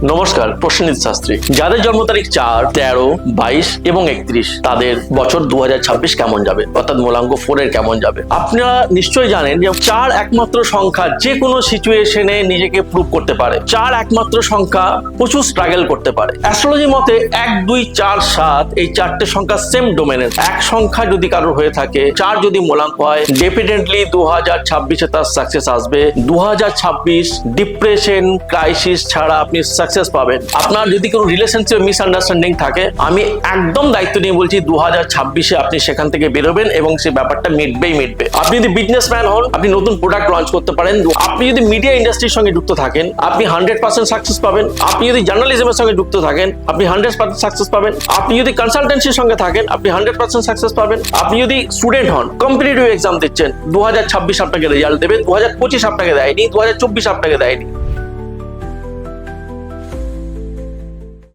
নমস্কার, প্রসেনজিৎ শাস্ত্রী। যাদের জন্ম তারিখ 4, 13, 22 এবং 31 তাদের বছর 2026 কেমন যাবে, অর্থাৎ মূলাঙ্ক 4 এর কেমন যাবে। আপনারা নিশ্চয়ই জানেন যে 4 একমাত্র সংখ্যা যে কোনো সিচুয়েশনে নিজেকে প্রুভ করতে পারে। 4 একমাত্র সংখ্যা প্রচুর স্ট্রাগল করতে পারে। অ্যাস্ট্রোলজি মতে 1, 2, 4, 7 এই 4টে সংখ্যা সেম ডোমেনের। এক সংখ্যা যদি কারোর হয়ে থাকে, 4 যদি মূলাঙ্ক হয়, ডেফিনেটলি 2026 এ তার সাকসেস আসবে। 2026 ডিপ্রেশন, ক্রাইসিস ছাড়া আপনি সাকসেস পাবেন। আপনার যদি কোনো রিলেশনশিপ মিসআন্ডারস্ট্যান্ডিং থাকে, আমি একদম দায়িত্ব নিয়ে বলছি 2026 এ আপনি সেখান থেকে বেরোবেন এবং সেই ব্যাপারটা মিটবে। আপনি যদি বিজনেসম্যান হন, আপনি নতুন প্রোডাক্ট লঞ্চ করতে পারেন। আপনি যদি মিডিয়া ইন্ডাস্ট্রির সঙ্গে যুক্ত থাকেন, আপনি 100% সাকসেস পাবেন। আপনি যদি জার্নালিজমের সঙ্গে যুক্ত থাকেন, আপনি 100% সাকসেস পাবেন। আপনি যদি কনসালটেন্সির সঙ্গে থাকেন, আপনি 100% সাকসেস পাবেন। আপনি যদি স্টুডেন্ট হন, কম্পিটিটিভ এক্সাম দিচ্ছেন, 2026 আপনাকে রেজাল্ট দেবে। 2025 আপনাকে দেয়নি, 2024 আপনাকে দেয়নি।